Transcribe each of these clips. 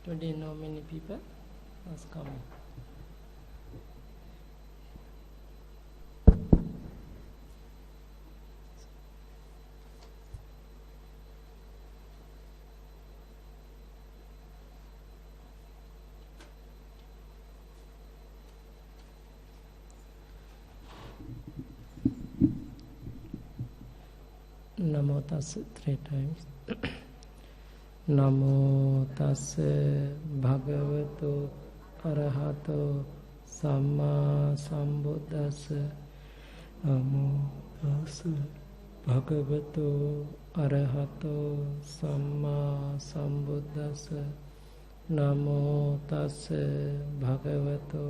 Today not many people has come. Namo tassa 3 times. Namo tassa bhagavato arahato samma sambuddhassa. Namo tassa bhagavato arahato samma sambuddhassa. Namo tassa bhagavato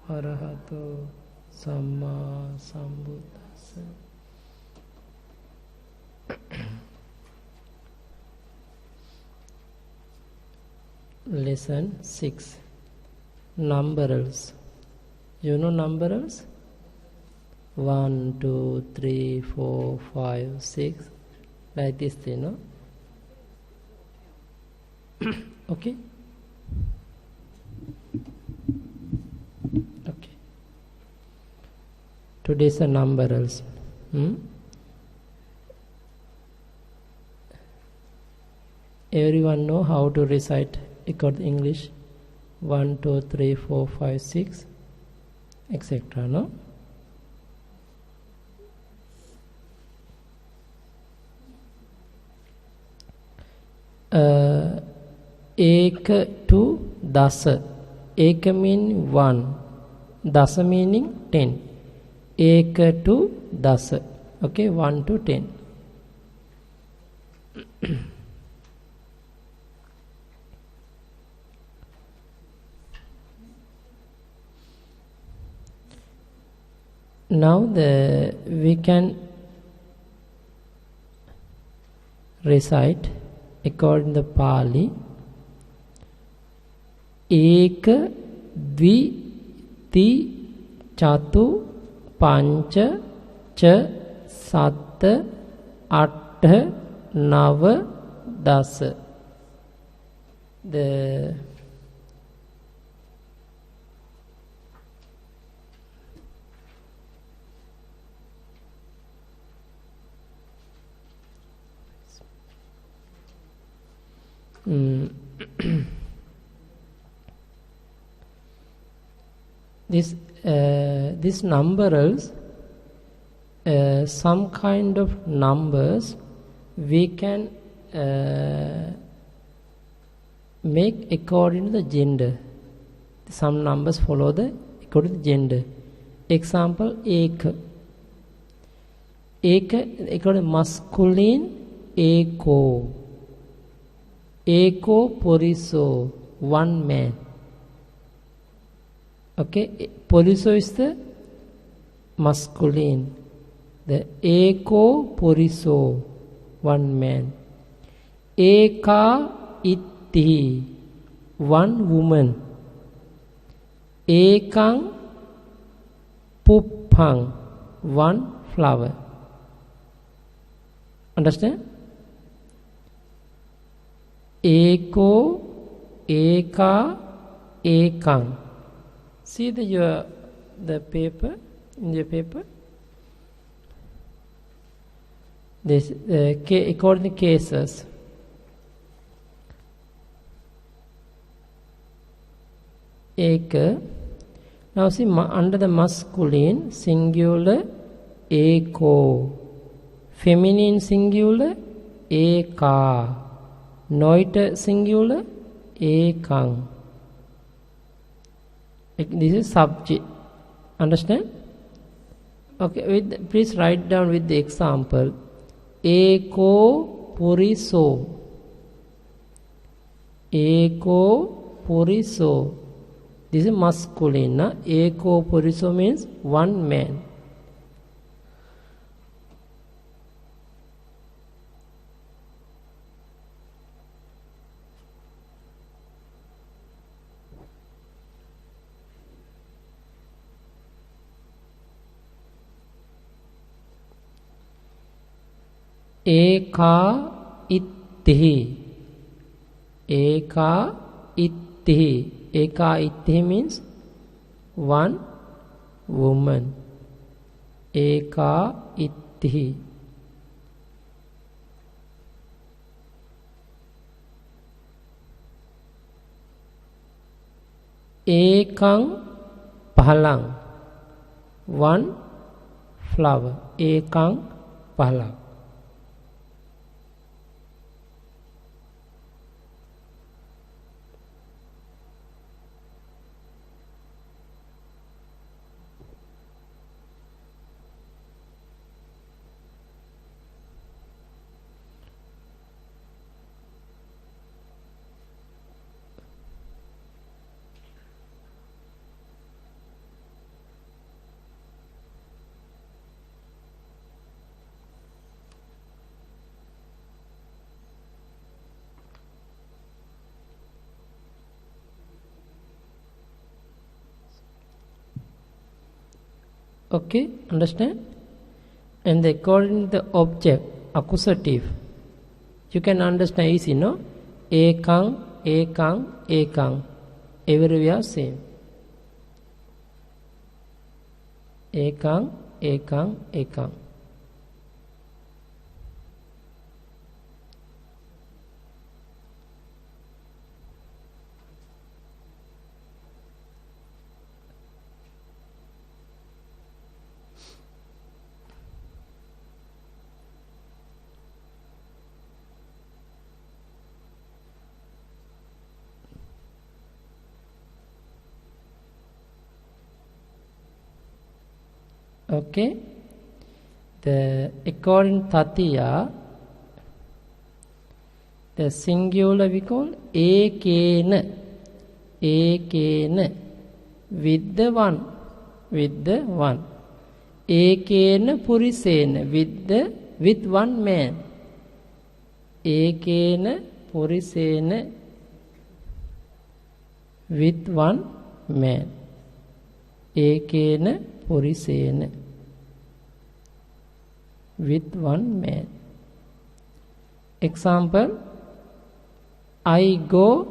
arahato samma sambuddhassa. Lesson 6. Numerals. You know numerals? 1, 2, 3, 4, 5, 6. Like this, you know? Okay? Okay. Today's a numerals. Everyone know how to recite according to English? 1, 2, 3, 4, 5, 6, etc. No? Eka to dasa. Eka meaning 1. Dasa meaning 10. Eka to dasa. Okay, 1 to 10. Now we can recite according to Pali. Eka, dvi, ti, chatu, pancha, cha, satta, atta, nava, dasa. The this numerals, some kind of numbers we can make according to the gender. Some numbers follow the according to gender. Example, eka. Eka according to masculine, eko. Eko poriso, 1 man. Okay, poriso is the masculine. The eko poriso, 1 man. Eka itti, 1 woman. Ekang puppang, 1 flower. Understand? Eko, eka, ekang. See the paper, in your paper. This according to cases. Eka. Now see under the masculine singular, eko. Feminine singular, eka. Neuter singular, ekang. This is subject. Understand? Okay, please write down with the example. Eko puriso. Eko puriso. This is masculine. Na? Eko puriso means 1 man. Eka itti. Eka ittihi. Eka ittihi means one woman. Eka ittihi. Ekang phalang, one flower. Ekang phalang. Okay, understand? And according to the object, accusative, you can understand easy, no? Ekang, ekang, ekang. Everywhere same. Ekang, ekang, ekang. Okay, according Tatiya, the singular we call ekena, ekena, with the one, ekena purisena, with one man, ekena purisena, with one man, ekena purisena, with one man. Example, I go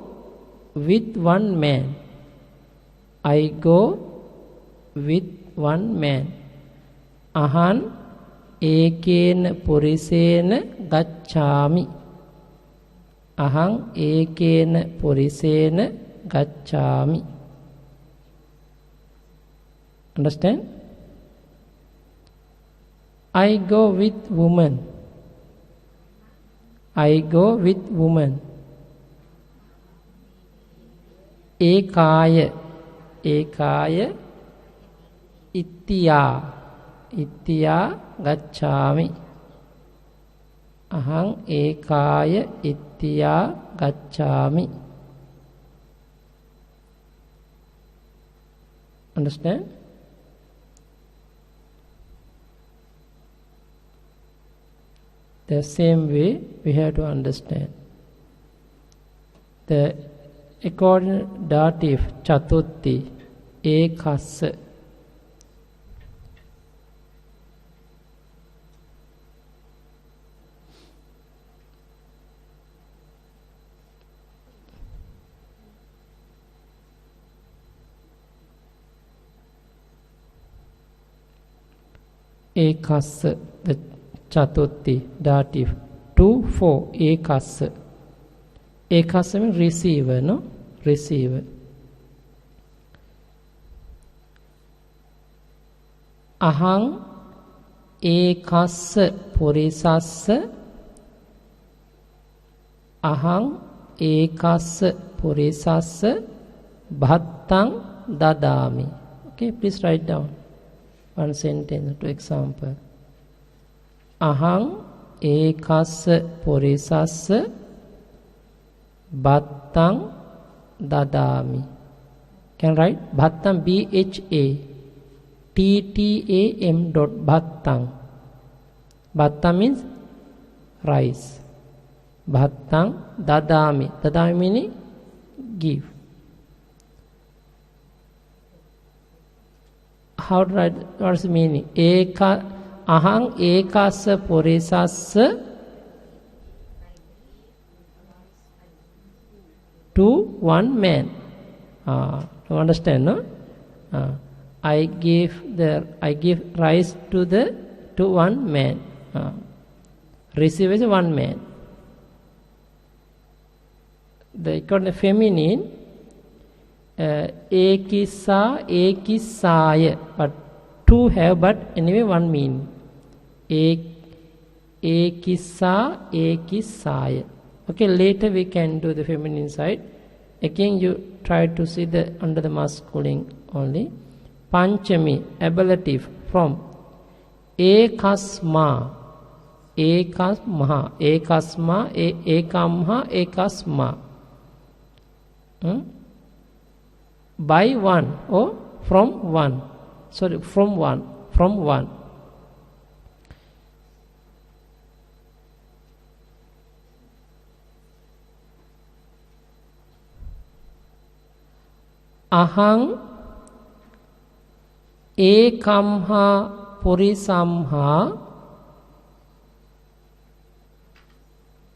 with one man. I go with one man. Ahan ekena purisena gacchami. Ahang ekena purisena gacchami. Understand? I go with woman. I go with woman. Ekaya, ekaya, ittiya, ittiya gacchami. Ahang ekaya ittiya gacchami. Understand? The same way we have to understand. The according dative chatutti ekassa. Ekassa, the chatutti dative 2 4 ekassa. Ekassa means receiver, no? Receiver. Ahang ekassa purisassa. Ahang ekassa purisassa bhattang dadami. Okay, please write down one sentence to example. Ahang ekassa purisassa bhattang dadami. Can write bhattam BHATTAM dot bhattang. Bhattam means rice. Bhattang dadami. Dadami meaning give. How to write? What's the meaning? Ahang ekassa purisassa to one man. You understand, no? I give rice to one man. Receive is one man. The feminine, ekissa, ekissaya, but two have, but anyway one mean. Ekissa, ekissaya. Okay, later we can do the feminine side. Again, you try to see the under the masculine only. Panchami, ablative from ekasma, ekasma, ekasma, ekamha, ekasma. By one or from one. Sorry, from one. From one. Ahang ekamha purisamha.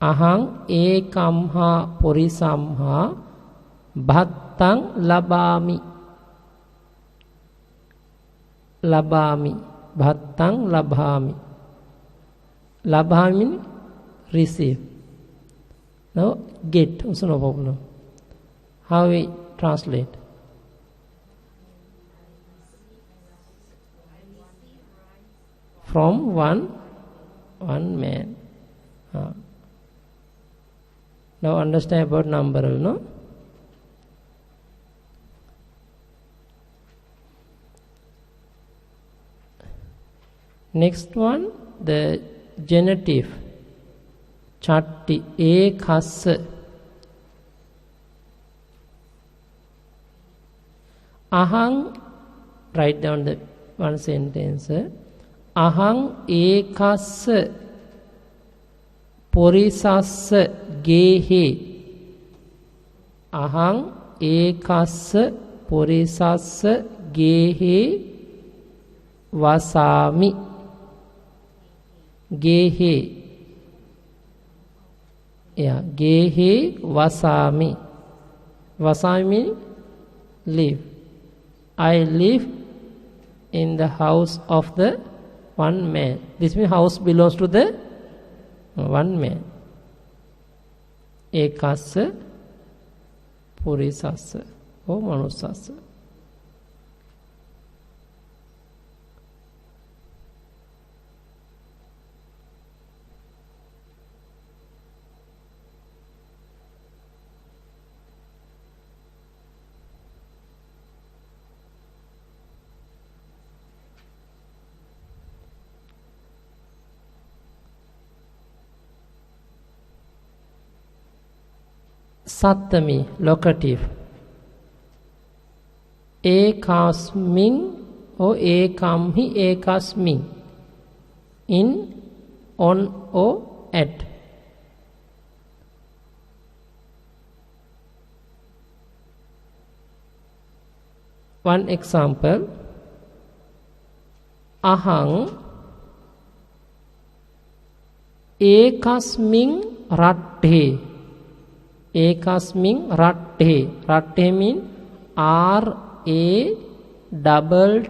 Ahang ekamha purisamha bhattang labami. Labami. Bhattang labami. Labami means receive. Now get, also no problem. How we translate? From one man. Now understand about numeral, no? Next one, the genitive. Chatti, ekassa. Ahang, write down the one sentence. Ahang ekassa porisassa gehe. Ahang ekassa porisassa gehe vasami. Gehe. Yeah, gehe vasami. Vasami means live. I live in the house of the one man. This means house belongs to the one man. Ekassa purisassa or manusassa. Sattami, locative. Ekasmin or ekamhi, ekasmin. In, on or at. One example. Ahang ekasmin ratte. Ekasmin ratte. Ratte means R-A-T-T double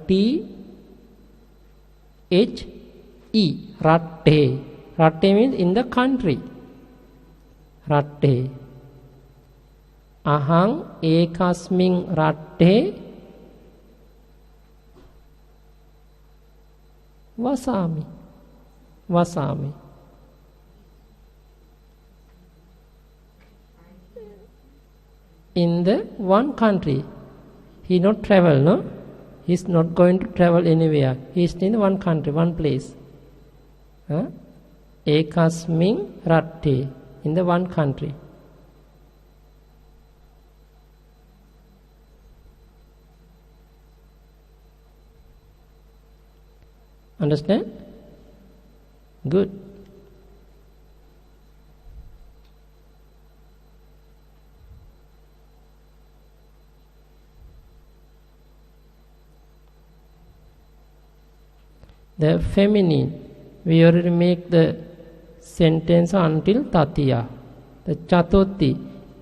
T-H-E. Ratte. Ratte means in the country. Ratte. Ahang ekasmin ratte vasami. Vasami. In the one country. He not travel, no? He is not going to travel anywhere. He is in one country, one place. Ekasmin ratte. In the one country. Understand? Good. The feminine, we already make the sentence until tatiya. The chatuthi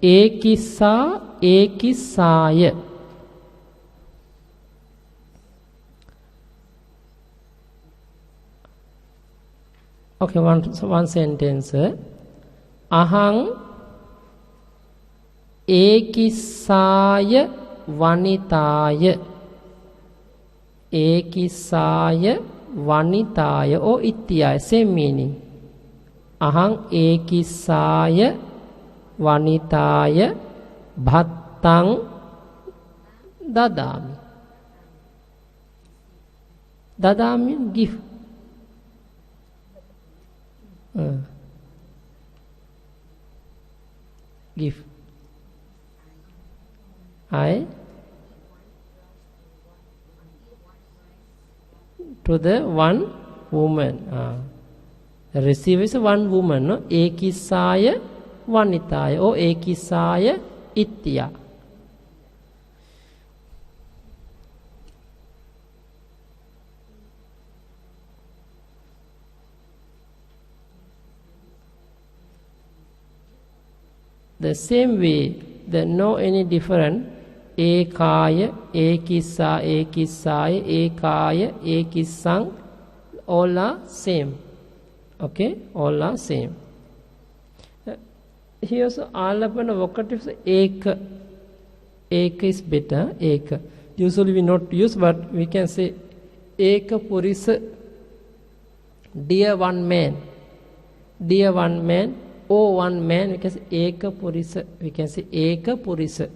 ekissa ekissaya. Okay, one sentence. Ahang ekissaya vanitaya. Ekissaya vanitaya or ittiyaya, same meaning. Ahang ekissaya vanitaya bhattang dadami. Dadami give. Give. I to the one woman. The receiver is one woman. No? Ekissaya vanitaya or ekissaya ittiya. The same way, there no any different. Ekaya, ekissa, ekissaya, ekaya, ekissang, all are same. Okay, all are same. Here also alapana vocatives ek. Ek is better. Ek. Usually we not use, but we can say eka purisa. Dear one man. Dear one man. Oh one man. We can say eka purisa. We can say eka purisa.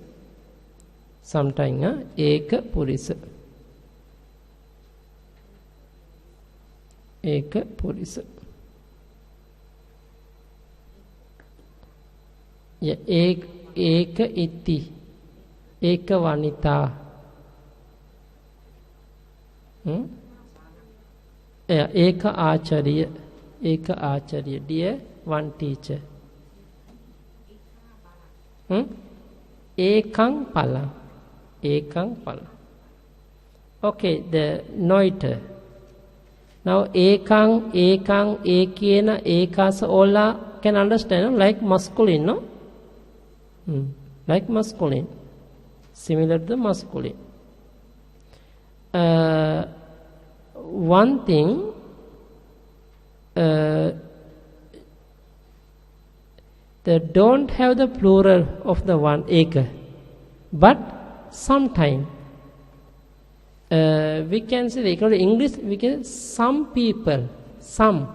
Sometime eka purisa. Eka purisa. Yeah, eka itti. Eka vanita. Yeah, eka acharya. Eka acharya. Dear one teacher. Ekang pala. Ekang pala. Okay, the noiter. Now ekang, ekang, ekena, ekasa, all can understand, like masculine, no? Like masculine. Similar to the masculine. One thing, they don't have the plural of the one eka, but sometime we can say, in English we can say some people, some.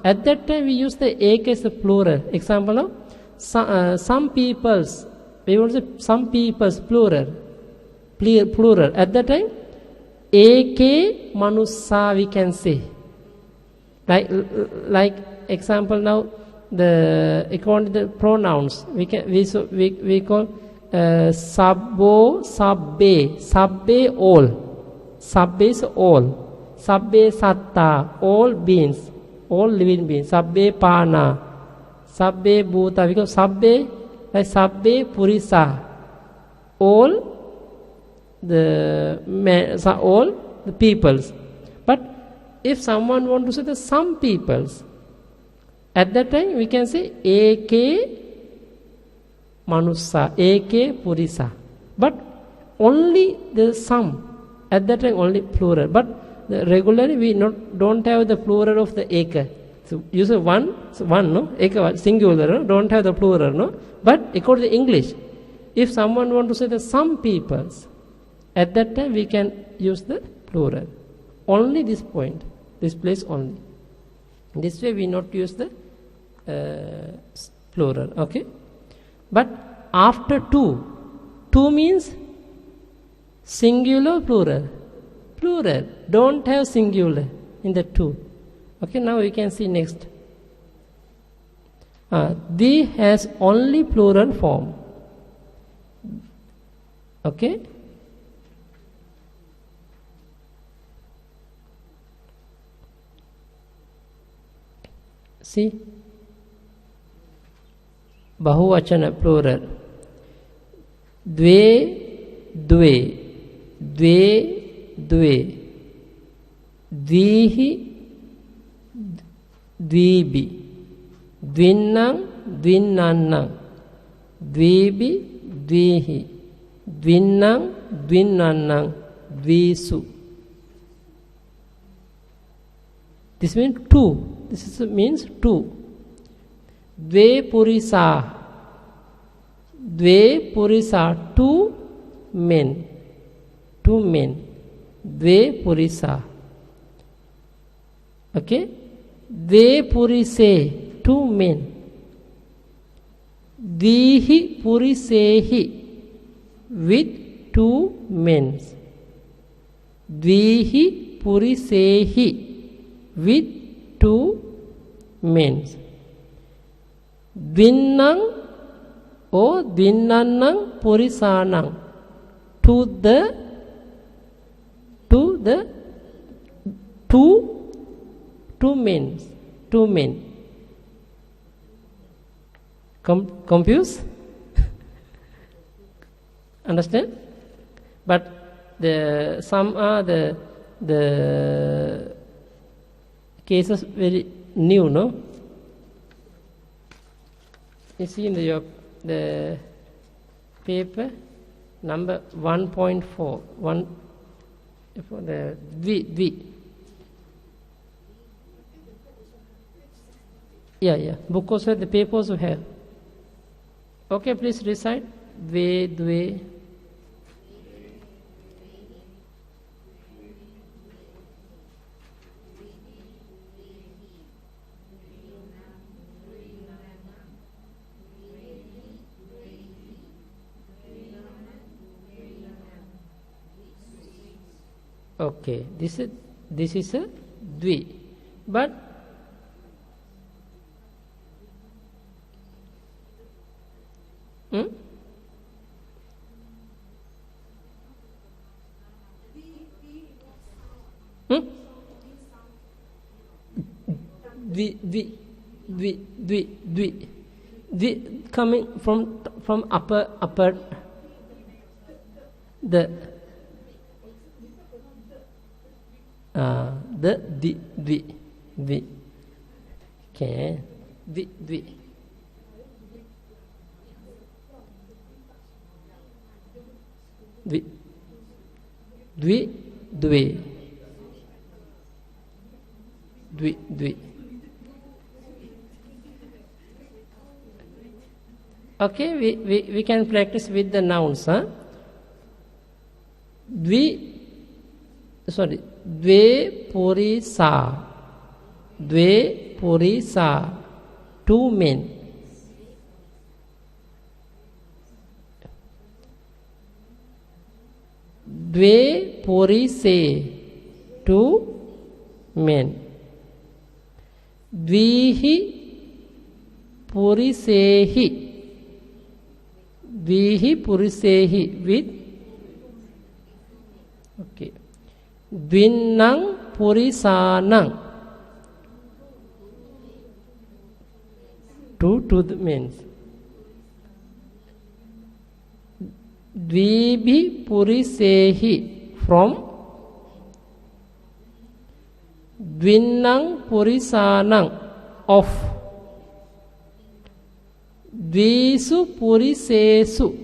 At that time we use the eka as a plural. Example of some peoples, we will say some peoples plural. At that time eke manussa we can say. Like example now, the according to the pronouns we call sabbo, sabbe all, sabbe is all, sabbe satta, all beings, all living beings, sabbe pana, sabbe bhuta, we call sabbe, like sabbe purisa, all the peoples. But if someone want to say the some peoples, at that time we can say eke manussa, eke purisa. But only the some. At that time only plural. But regularly we don't have the plural of the eka. So use one no? Eka singular, no? Don't have the plural, no? But according to English, if someone want to say the some peoples, at that time we can use the plural. Only this point, this place only. This way we not use the plural, okay? But after two means singular, plural. Plural, don't have singular in the two. Okay, now we can see next. The has only plural form. Okay? See? Bahuvachana plural. Dve, dve. Dve, dve. Dvihi, dvibi, dvinnam, dvinnannam, dvibi, dvihi, dvinnam, dvinnannam, dvisu. This means two. Means two. Dve purisa. Dve purisa. Two men. Two men. Dve purisa. Okay. Dve purise. Two men. Dvihi purisehi. With two men. Dvihi purisehi. With two men. Dvinnam or dvinnannam purisanam. To the two men. Two men. Confused? Understand? But some are the cases very new, no? You see in the paper number 1.4, one for the V. Yeah. Book also the paper also have. Okay, please recite. Dve. Okay, this is a dvi, but dvi coming from upper the dvi. Okay, dvi. Dvi. Okay, we can practice with the nouns, huh? Dve purisa, two men. Dve purise, two men. Dvihi purisehi. Dvihi purisehi with. Okay. Dvinnam purisanam. Two men. Dvibi purisehi from. Dvinnam purisanam of. Dvisu purisesu.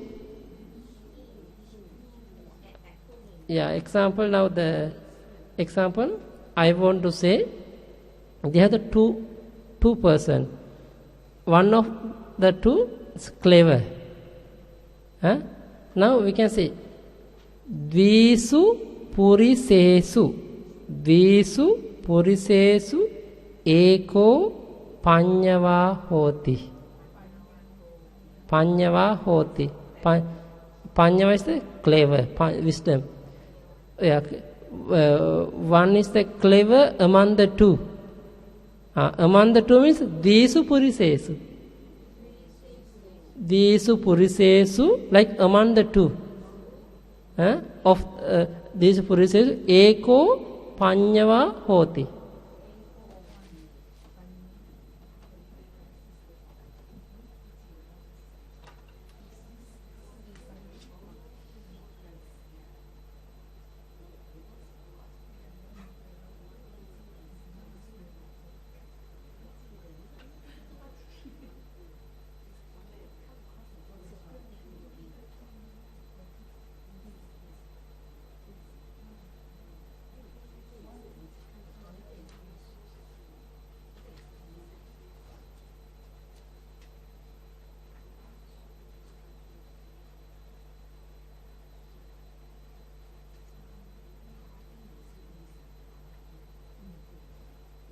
Yeah, example now the example I want to say they have the two person. One of the two is clever. Huh? Now we can say Dvisu purisesu. Dvisu purisesu eko panyava hoti. Panyava hoti. Panyava is the clever, wisdom. Yeah, one is the clever among the two. Among the two means Dvisu purisesu. Dvisu purisesu, like among the two. Of Dvisu purisesu eko panyava hoti.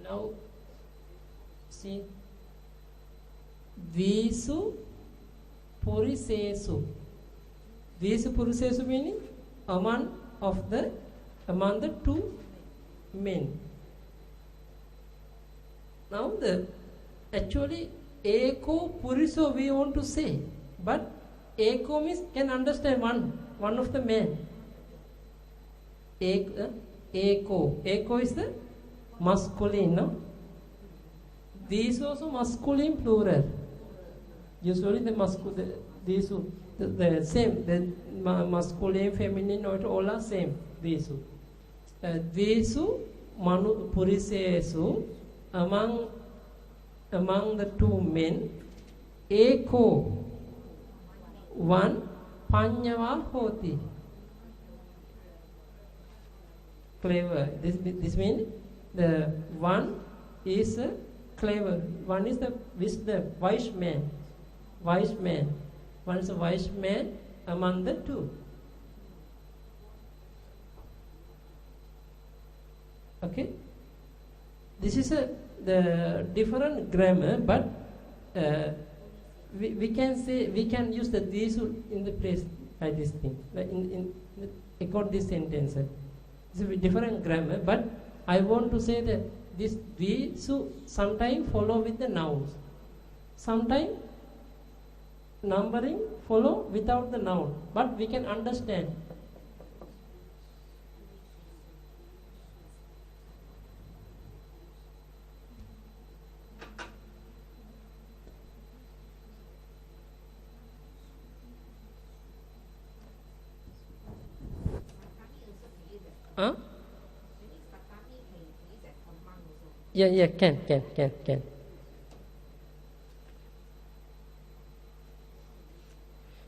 Now, see, Visu Purisesu. Visu Purisesu meaning among the two men. Now actually Eko Puriso we want to say, but Eko means can understand one of the men. Eko is the masculine, no? These also masculine plural. Usually the same, the masculine, feminine, all are same. Visu. Visu Manu Purisesu among the two men, Eko one Panyava Hoti. Clever. This means the one is clever. One is the wisdom, wise man. Wise man. One is a wise man among the two. Okay. This is the different grammar, but we can say we can use the Visu in the place by this thing, like in according this sentence. It's a different grammar, but I want to say that this Visu sometimes follow with the nouns, sometimes numbering follow without the noun, but we can understand. Huh? Yeah, can.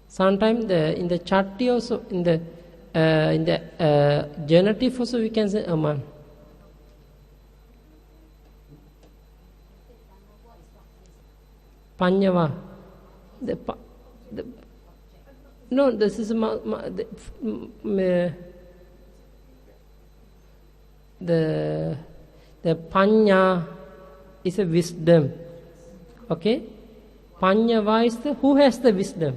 Sometimes in the chatti also, in the genitive also we can say aman. Panyava. No, this is the panya is a wisdom. Okay? Panyava is who has the wisdom.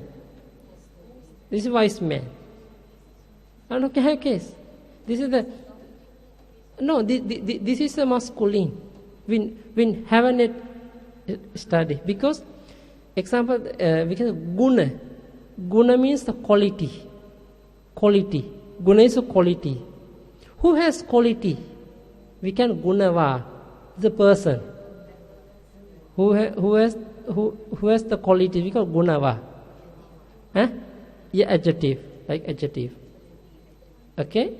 This is wise man. And okay, have case. This is the this is the masculine. We haven't yet study because example we can guna. Guna means the quality. Quality. Guna is a quality. Who has quality? We can gunava, the person. Who has the quality? We call gunava. Huh? Yeah, adjective, like adjective. Okay?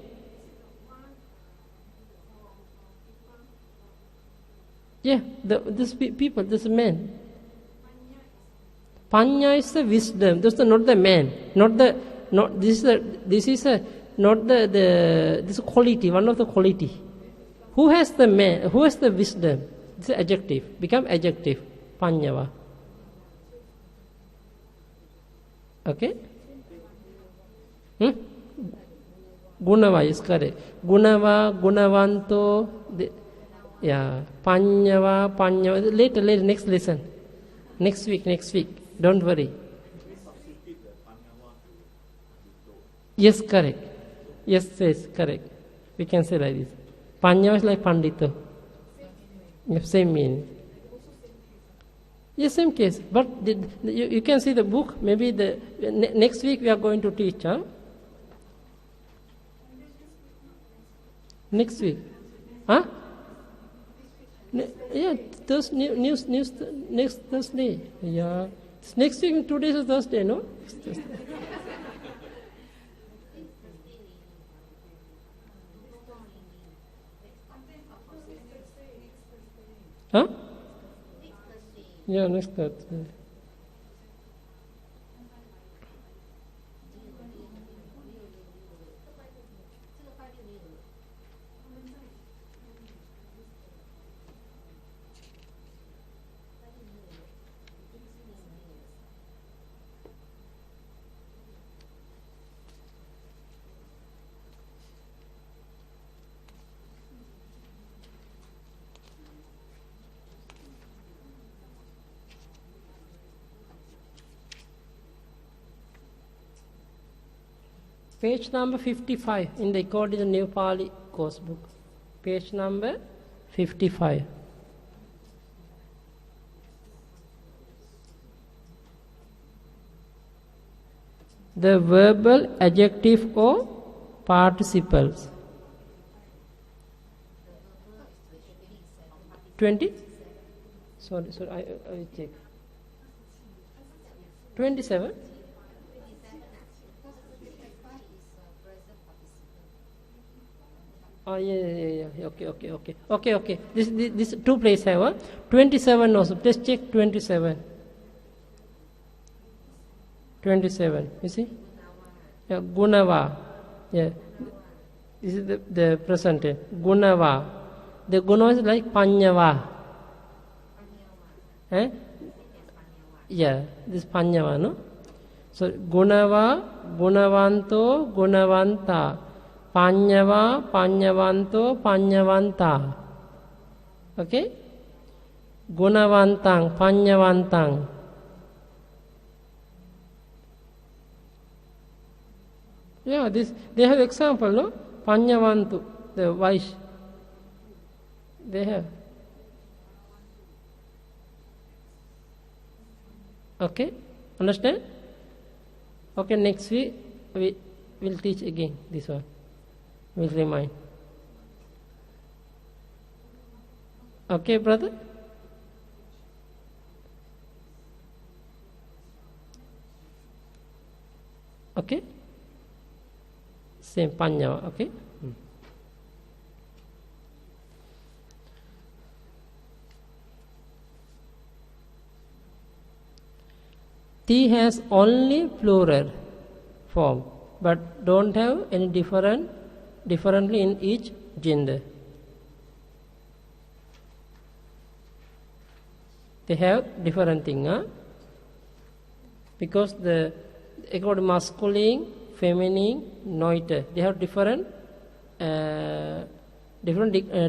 Yeah, this people, this man. Panya is the wisdom. This is not the man, this is quality, one of the quality. Who has the man? Who has the wisdom? This is adjective. Become adjective. Panyava. Okay? Gunava is correct. Gunava, Gunavanto. Yeah. Panyava. Later, next lesson. Next week. Don't worry. Yes, correct. Yes, correct. We can say like this. Panya is like Pandito. Same meaning. Yes, same case. But you can see the book. Maybe next week we are going to teach. Huh? Next week. Huh? Yeah, next Thursday. Yeah. Next week, 2 days is Thursday, no? Huh? Yeah, next Thursday. Page number 55 in the According to New Pali course book. Page number 55. The verbal adjective or participles. 20? Sorry, I will check. 27? Oh, yeah. Okay. This two places have 27 also. Just check 27. 27, you see? Yeah, Gunava. Yeah. This is the present tense. Gunava. The guna is like Panyava. Eh? Yeah, this Panyava, no? So, Gunava, Gunavanto, Gunavanta. Panyava, Panyavanto, Panyavanta. Okay? Gunavantang, Panyavantang. Yeah, this they have example, no? Panyavantu, the vice. They have. Okay? Understand? Okay, next week we will teach again this one. We'll remind. Okay, brother? Okay? Same Panyava, okay? T has only plural form, but don't have any differently in each gender. They have different thing, huh? Because according to masculine, feminine, neuter, they have different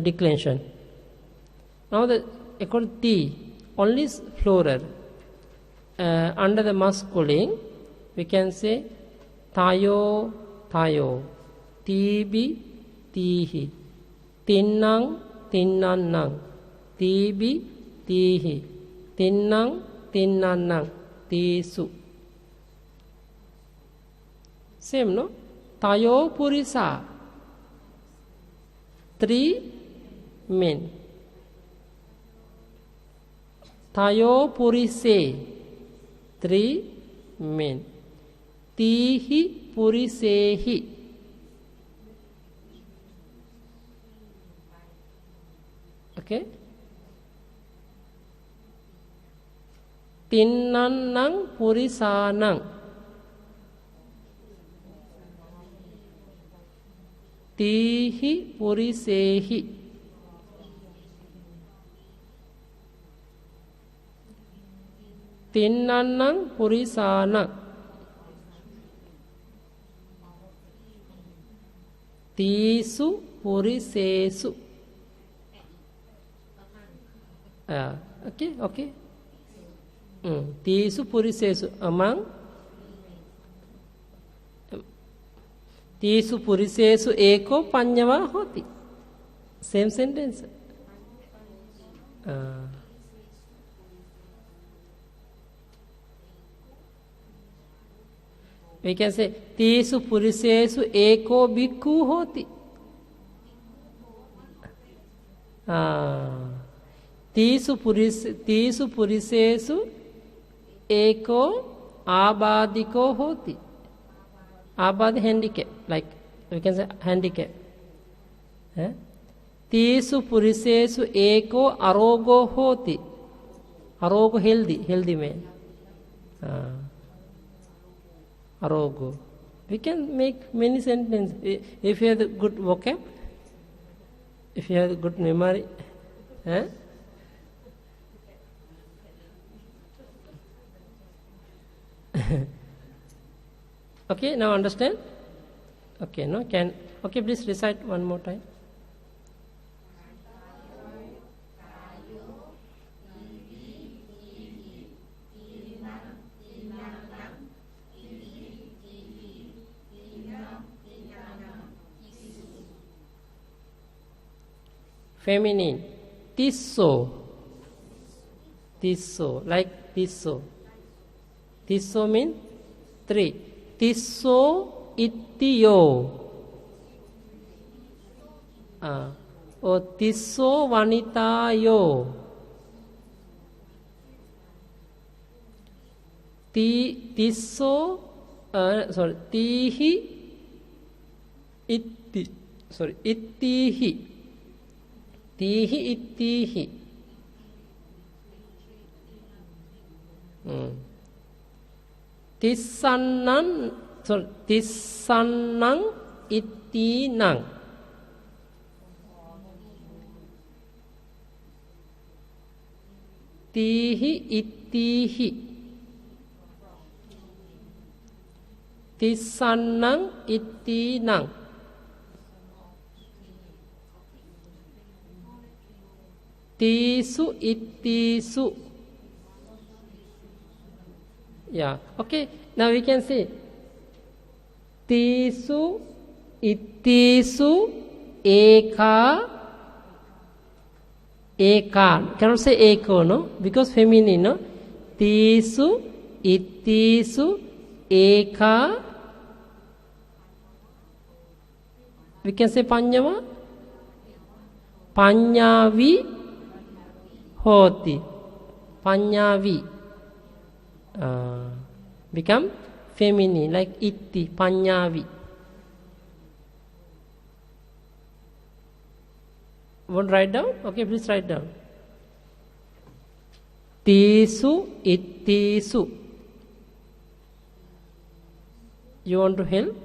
declension. Now according to T, only plural. Under the masculine, we can say tayo, tayo, tibi, tihi, tinnang, tinnannang, tibi, tihi, tinnang, tinnannang, tisu. Same, no? Tayo purisa, 3 men. Tayo purise, 3 men. Tihi purisehi. Okay? Tinnannang purisanang. Tihi purisehi. Tinnannang purisana. Tisu purisesu. Okay. Tisu purisesu among Tisu purisesu eko panyava hoti. Same sentence. We can say Tisu purisesu eko bhikkhu hoti. Tisu purisesu eko abadiko hoti. Abad handicap, like we can say handicap. Tisu purisesu eko arogo hoti. Arogo healthy man. Arogo. We can make many sentences if you have the good vocab, if you have the good memory. Okay, now understand? Okay, no? Okay, please recite one more time. feminine. Tisso. Tisso, like tisso. Tisso means 3. Tisso ittio. Or tisso vanitayo. Tisso, tihi itti. Ittihi. Tihi ittihi. Tissannang ittinang. Tihi ittihi. Tissannang ittinang. Tisu ittisu. Yeah. Okay. Now we can see tisu, ittisu, eka, eka. Cannot say eko, no? Because feminine, no? Tisu, ittisu, eka. We can say panyava. Panyavi hoti. Panyavi. Become feminine, like itti, panyavi. Want to write down? Okay, please write down. Tisu, ittisu. You want to help?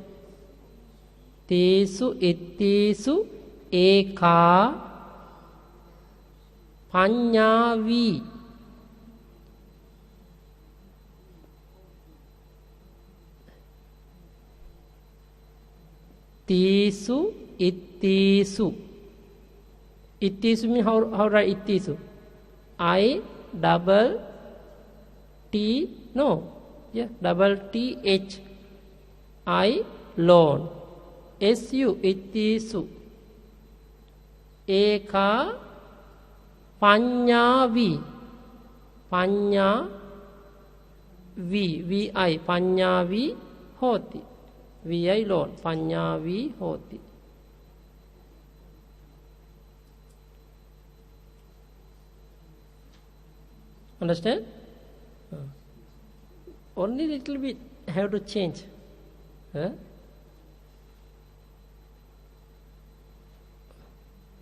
Tisu, ittisu, eka, panyavi. Tisu, ittisu. Ittisu means how write ittisu? I double T, no, yeah, double T H. I lone. SU, ittisu. Eka, panyavi. Panyavi, VI, panyavi hoti. VI lone, panyavi hoti. Understand? Only little bit have to change.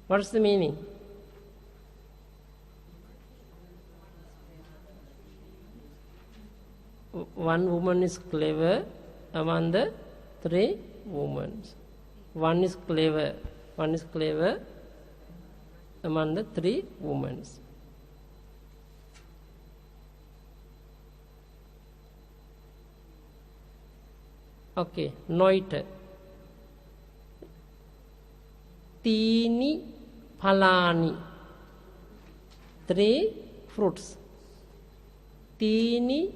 What's the meaning? One woman is clever among the 3 women. One is clever among the 3 women. Okay, noite. Tini phalani. 3 fruits. Tini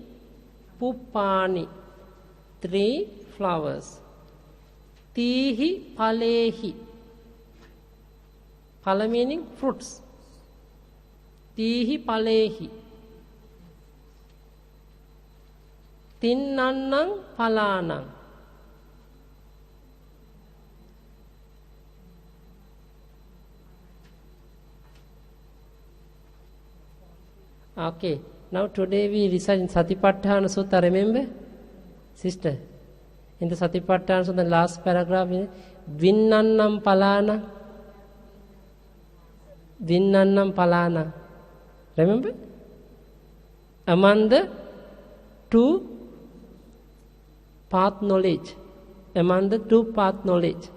puppani. 3 flowers. Tihi phalehi. Phala meaning fruits. Tihi phalehi. Tinnannang phalanang. Okay, now today we recite in Satipatthana Sutta, remember? Sister, in the Satipatthana Sutta, the last paragraph is Vinnannam Palana. Vinnannam Palana. Remember? Among the 2 path knowledge. Among the 2 path knowledge.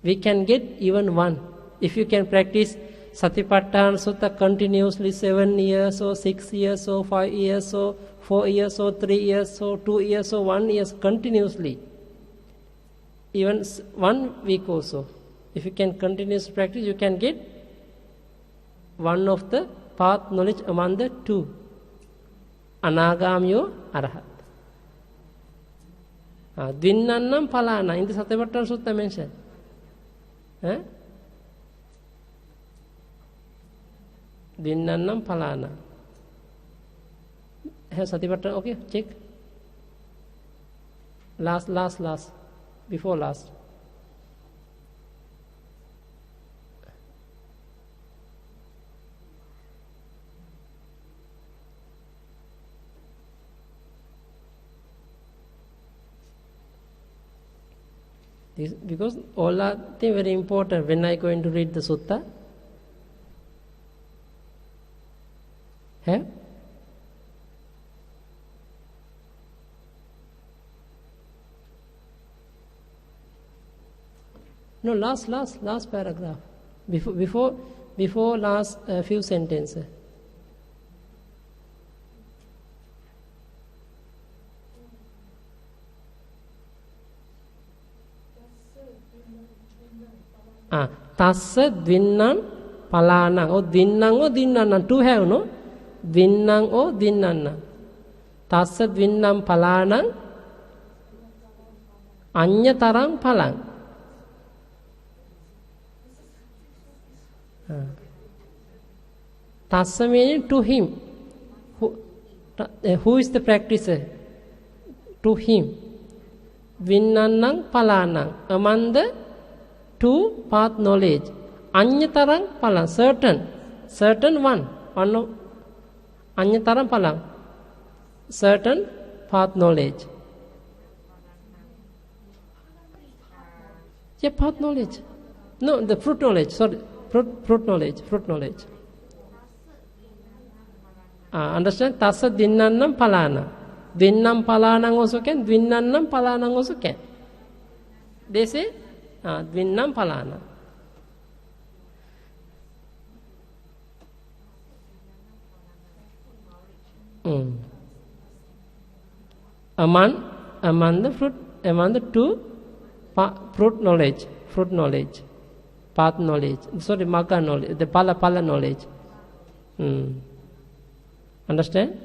We can get even 1. If you can practice Satipatthana Sutta continuously 7 years or 6 years or 5 years or 4 years or 3 years or 2 years or 1 year continuously. Even 1 week also. If you can continuously practice, you can get 1 of the path knowledge among the 2. Anagamiyo Arahat. Dvinnannam Phalana. In the Satipatthana Sutta mentioned. Dvinnannam palana. Have Satipatthana? Okay, check. Last. Before last. This, because all are things very important when I going to read the sutta. Have? No, last paragraph. Before last few sentences. Tassa dvinnan palana. Oh, dvinnang or dvinnanna. Two have, no? Dvinnang or dvinnanna. Tassa dvinnam palanang anyatarang palang. Tassa meaning to him. Who is the practicer? To him. Dvinnannang palanang. Among the two path knowledge. Anyatarang palang. Certain one. Anyatarang palang. Certain path knowledge. Yeah, path knowledge. No, the fruit knowledge. Sorry. Fruit knowledge. Understand? Tassa dvinnannam palana. Dvinnam palanang also can. Dvinnannam palanang also can. They say dvinnam palana. Among the two fruit knowledge, path knowledge, sorry, magga knowledge, the pala knowledge. Understand?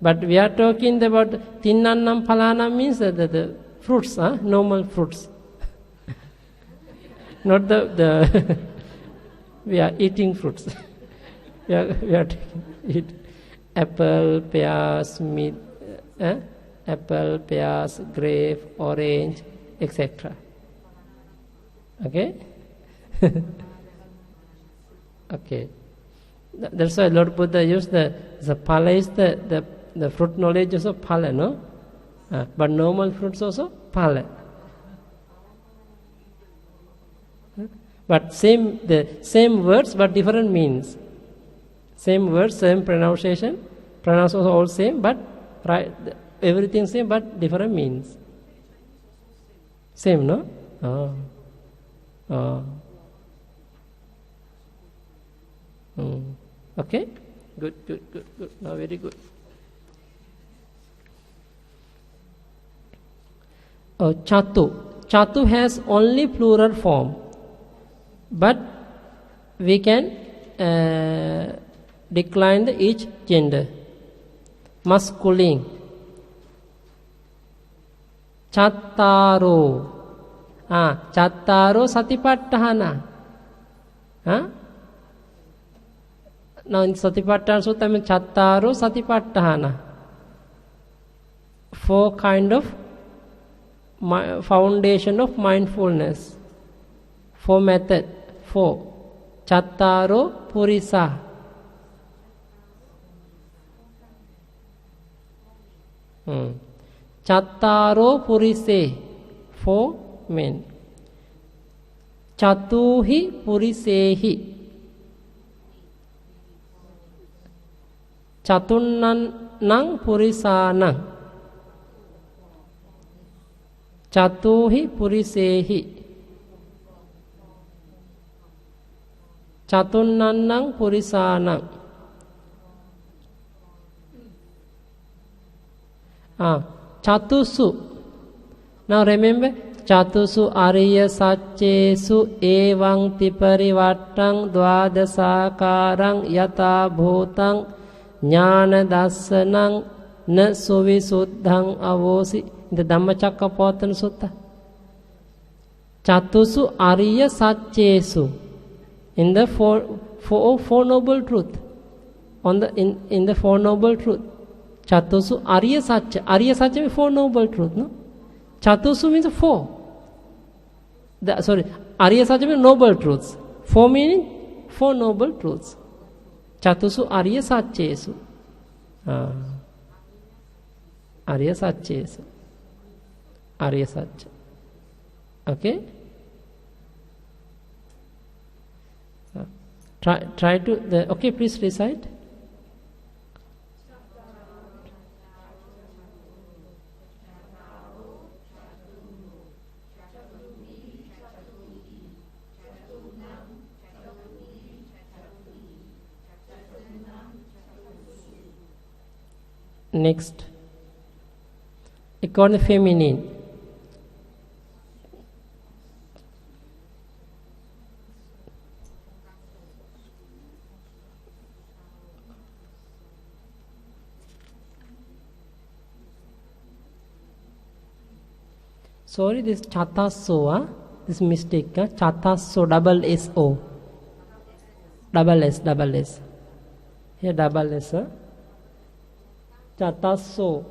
But we are talking about tinnannam palana means the fruits, normal fruits. Not the we are eating fruits. we are eat apple, pears, meat, apple, pears, grape, orange, etc. Okay? Okay. That's why Lord Buddha used the phala is the fruit knowledge also phala, no? But normal fruits also phala. But the same words but different means. Same words, same pronunciation. Pronunciation all same, but everything same but different means. Same, no? Okay? Good. Now very good. Chatu has only plural form. But we can decline each gender. Masculine. Chattaro. Chattaro satipatthana. Now in Satipatthana Sutta means chattaro satipatthana. 4 kind of foundation of mindfulness. 4 method. 4. Chattaro purisa. Chattaro purise. 4 men. Chatuhi purisehi. Chatunnang purisanang. Chatuhi purisehi. Chatunnang purisanang. Chatusu. Now remember, Chatusu ariya satchesu evang tiparivattang dvadasakarang yata bhutang jnana dassanang na suvisuddhang avosi. In the Dhammacakkappavattana Sutta. Chatusu ariya satchesu. In the four noble truth. on the in the Four Noble Truth. Chatusu Arya Satya. Arya Satya means Four Noble Truth, no? Chatusu means four. Arya Satya means Noble Truths. Four meaning Four Noble Truths. Chatusu Arya Satyesu. Arya Satyesu. Arya Satya. Okay? Try to, okay, please recite. Next, according to feminine. Sorry, this chataso, this mistake, chataso, double S-O. Double S. Here double S, chataso.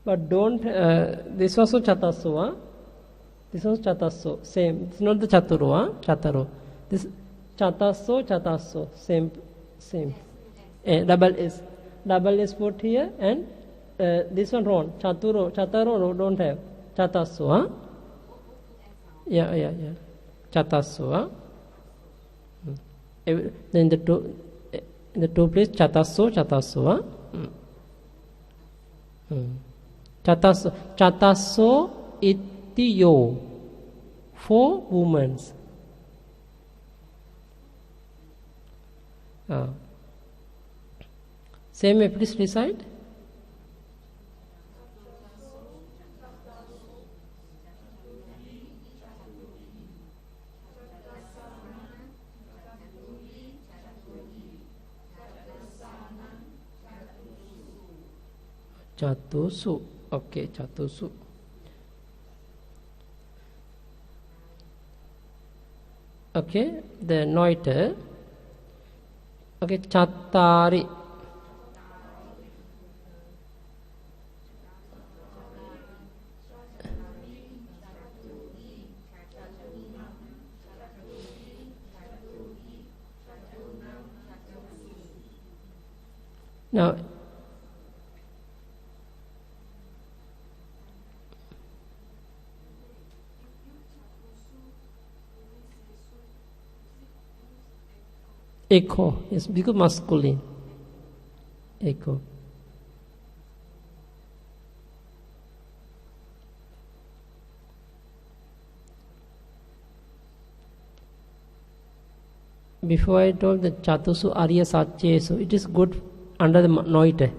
But don't, this also chataso, this also chataso, same. It's not the chaturu, chataro. This chataso, same. Double S put here, and this one wrong. Chataro don't have. Chataso, Yeah. Chataso, Then the two place chataso, Chataso itiyo. 4 women. Same way, please recite. Chatusu. Okay, chatusu. Okay, the noiter. Okay, chattari. Now, echo, yes, because masculine. Echo. Before I told the Chatusu Arya Satyesu, it is good under the noite.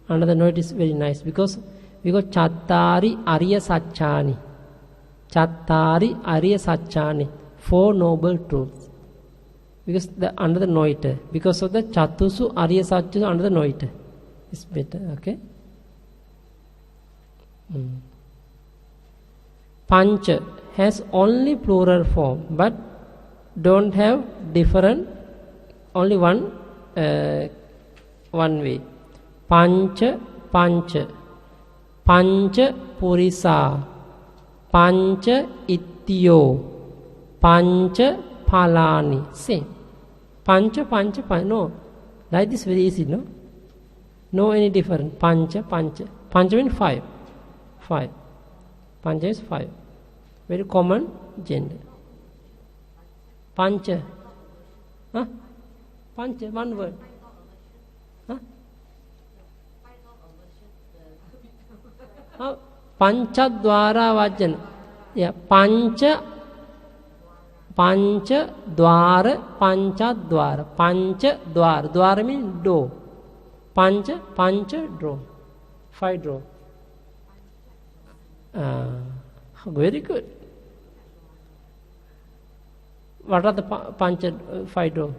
Under the noite is very nice because Chattari Arya Satchani. Chattari Arya Satchani. 4 noble truths. Because under the noite. Because of the Chatusu Arya Satyesu under the noite. It's better, okay? Pancha has only plural form, but don't have different, only one way. Pancha, Pancha Purisa, Pancha Ityo, Pancha Palani. Same. Pancha, no. Like this very easy, no? No any different. Pancha. Pancha means 5. Pancha is 5. Very common gender. Pancha. Pancha, one word. Panchadwara Vajana. Yeah, Panchadwara. Dwara means door. Pancha, door. 5 door. Very good. What are the Pancha 5 door?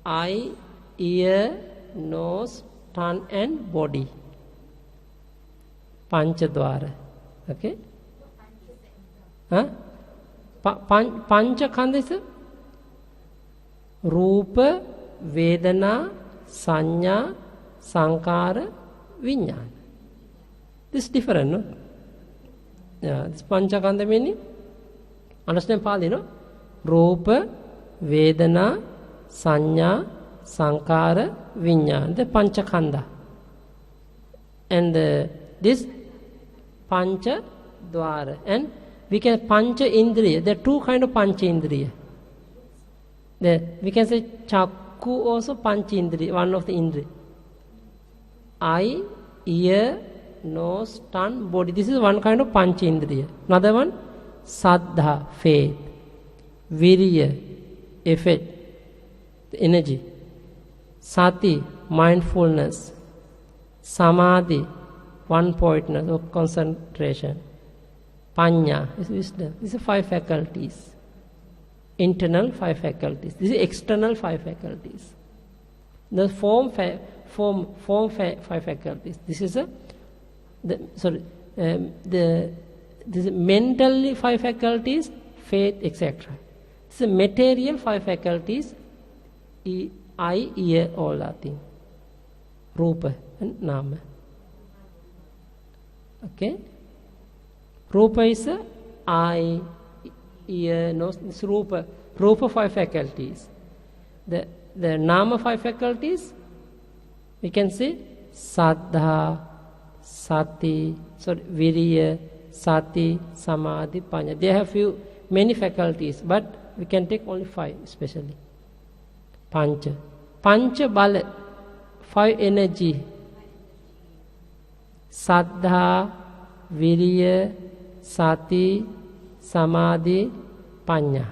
Eye, ear, nose, tongue and body. Panchadwara. Okay? Huh? Panchakanda is Rupa, Vedana, Sanya, Sankara, Vijnana. This is different, no? Yeah, this Panchakanda meaning, understand Pali, no? Rupa, Vedana, Sanya, Sankara, Vijnana, the Panchakanda. And this Pancha Dwara. And we can Pancha Indriya. There are two kinds of Pancha Indriya. We can say Chakku also Pancha Indriya, one of the Indriya. Eye, ear, nose, tongue, body. This is one kind of Pancha Indriya. Another one, Saddha, faith. Virya, effort, energy. Sati, mindfulness. Samadhi, one-pointedness or concentration. Panya is wisdom. These are 5 faculties. Internal 5 faculties. These are external 5 faculties. The form 5 faculties. This is this is mentally 5 faculties, faith, etc. This is material 5 faculties, eye, ear, all that thing. Rupa and Nama. Okay? Rupa is eye, ear, nose. This Rupa. Rupa 5 faculties. The Nama 5 faculties, we can say Saddha, Sati, Virya, Sati, Samadhi, Panya. They have many faculties, but we can take only 5 especially. Pancha. Pancha Bala, 5 energy. Saddha, Virya, Sati, Samadhi, Panya.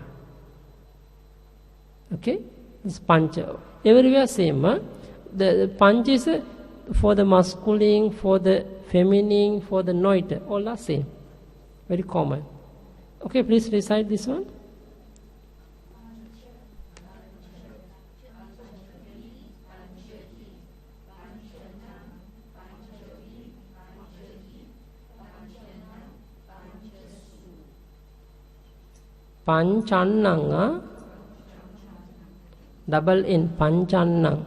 Okay? This Pancha. Everywhere same. Huh? The Pancha is for the masculine, for the feminine, for the noite. All are same. Very common. Okay, please recite this one. Panchannang, double in Panchannang.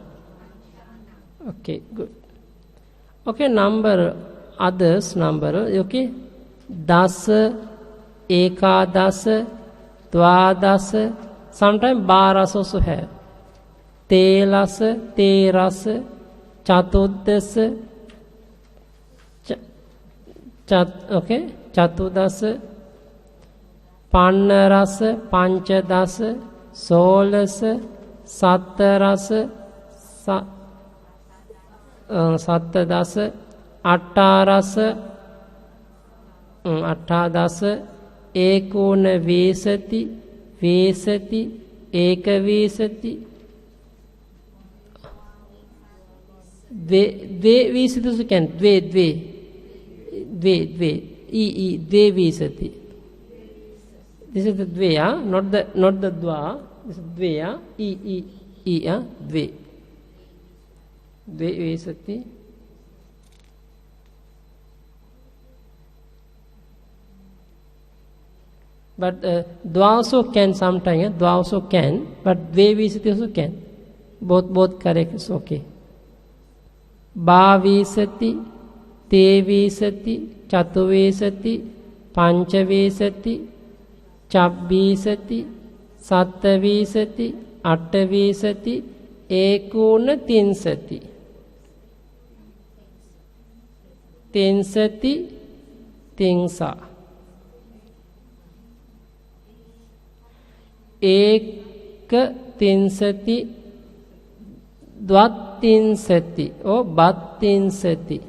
Okay, good. Okay, number, others number, okay. Dasa, Ekadasa, Dwadasa, sometimes Baras also have. Telasa, Terasa, Chatudasa, okay, Chatudasa, Pannarasa, Panchadasa, Solasa, Sattarasa, Sattadasa, Attarasa, Attadasa, Ekona Vesati, Vesati, Ekavesati, Dve Vesati also can, Dve, Dve Vesati. This is the Dveya, not the Dva. This is Dveya, Dve. Dve Vesati. But Dva also can sometimes, Dva also can, but Dve Vesati also can. Both correct is okay. Ba Vesati, Te Vesati, Chatu Vesati, Pancha Vesati, Chabbisati, Sattavisati, Attavisati, Ekuna Tinsati. Tinsati, Tinsa. Eka Tinsati, Dvattinsati, or Battinsati,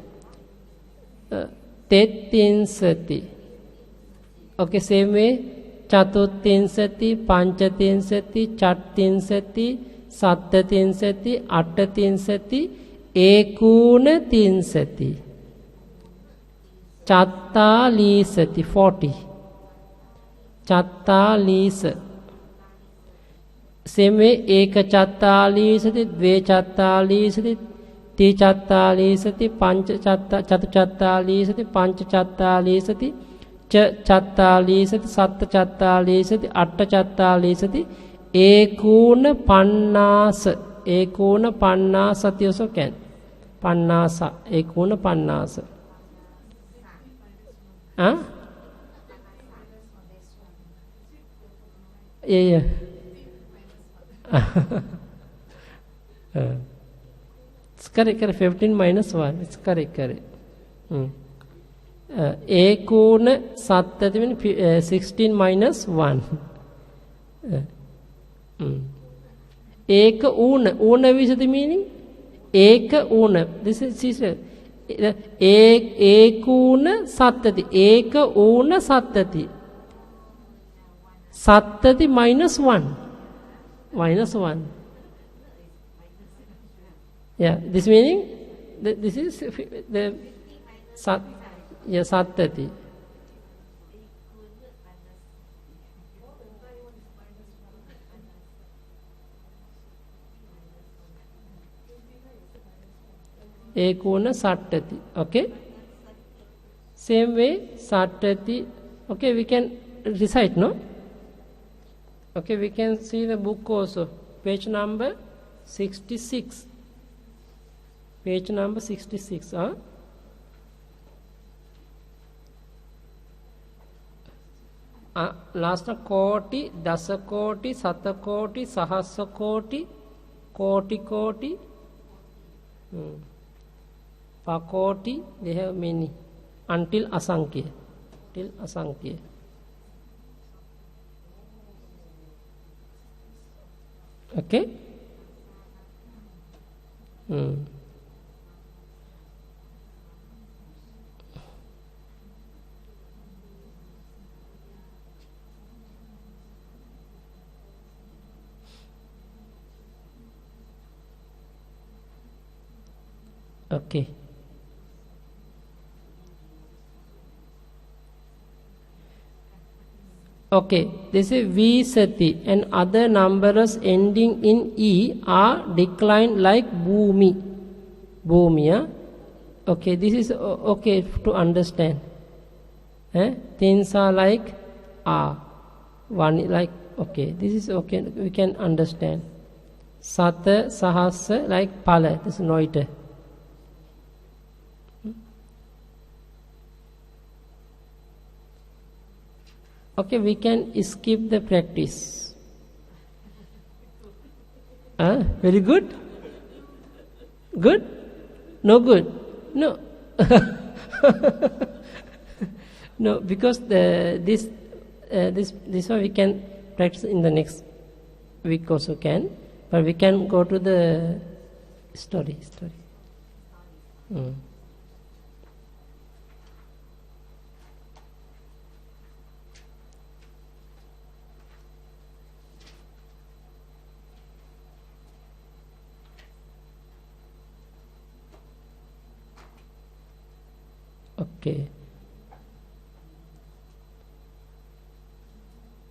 Tettinsati. Okay, same way. Chatutinsati, Panchatinsati, Chattinsati, Sattatinsati, Attatinsati, Ekuna Tinsati. Chattalisati, 40. Chattalisa. Same way, Eka Chattalisati, Dve Chattalisati, Ti Chattalisati, Pancha Chatu Chattalisati, Pancha Chattalisati, චත්තාලීසති සත්ත චත්තාලීසති අට්ඨ චත්තාලීසති ඒකූණ පන්නාස ඒකූණ පන්නාසති also can පන්නාස ඒකූණ පන්නාස yeah it's correct 15 minus 1 it's correct ඒකූණ සත්තති means 16 minus 1 ඒක ඌණ විසති meaning ඒක ඌණ this is ඒකූණ සත්තති ඒක ඌණ සත්තති සත්තති minus 1 yeah this meaning this is the sattati ekuna sattati okay same way sattati okay we can recite no okay we can see the book also page number 66 page number 66 last koti dasa koti sata koti sahasra koti koti koti pakoti they have many until asankhya till asankhya okay okay okay this is visati and other numbers ending in e are declined like bhumi okay this is okay to understand things are like one like okay this is okay we can understand sata sahasra like pala this is noita okay we can skip the practice very good no good no no because this one we can practice in the next week also can but we can go to the story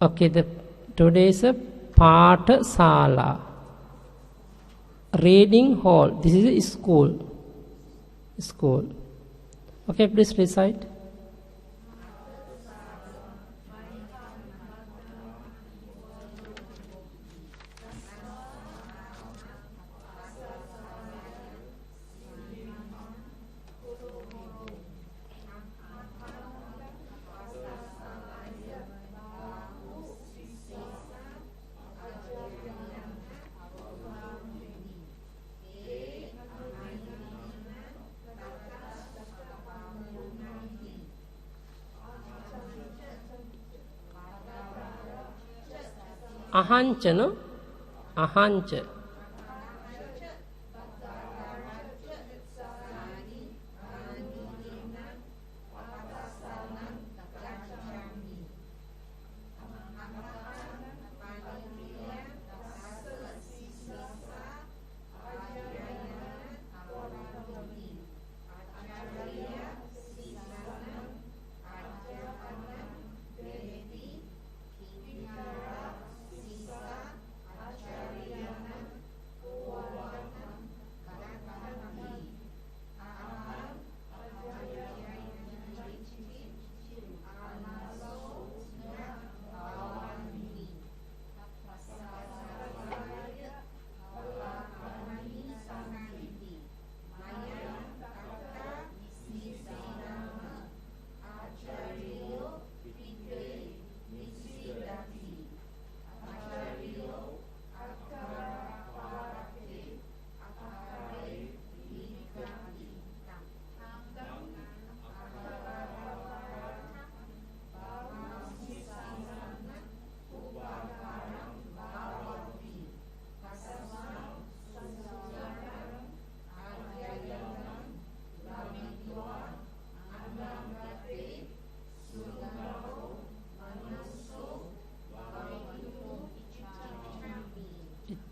okay today is a Pathasala reading hall this is a school okay please recite ahancha no ahancha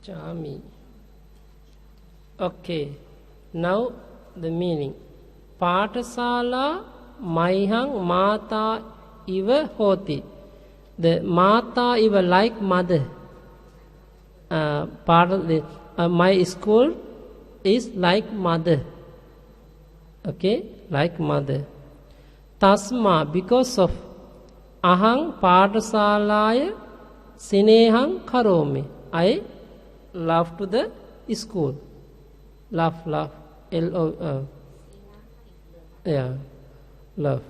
Chami. Okay. Now the meaning. Patasala Maihang Mata Iva Hoti. The Mata Iva like mother. My school is like mother. Okay, like mother. Tasma, because of Ahang Padasalaya Sinehang Karomi. I love to the school. Love. L-O. Yeah, love.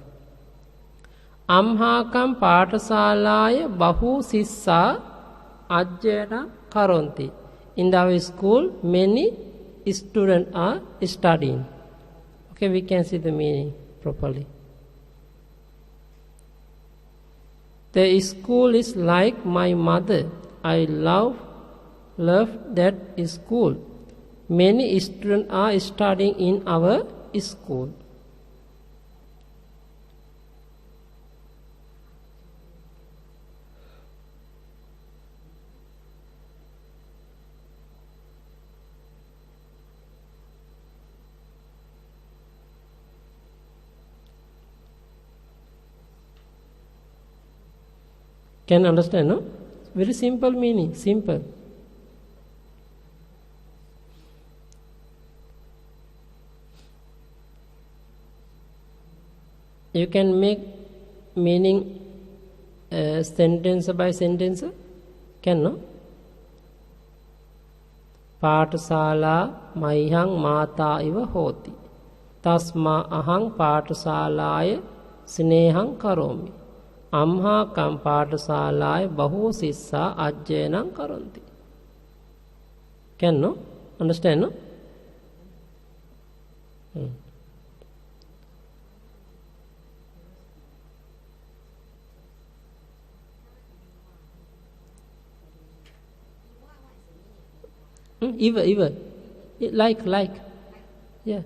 Amhakam Padasalaya Bahu Sissa Ajjana Karonti. In our school, many students are studying. Okay, we can see the meaning properly. The school is like my mother. I love that school. Many students are studying in our school. Can understand, no? Very simple meaning, simple. You can make meaning sentence by sentence. Can, no? Patasala maihang mata iva hoti. Tasma ahang patasalaya sinehang karomi. Amha kam patasalaya bahu sissa ajjenang karanti. Can, no? Understand, no? Eva. Like. Yeah.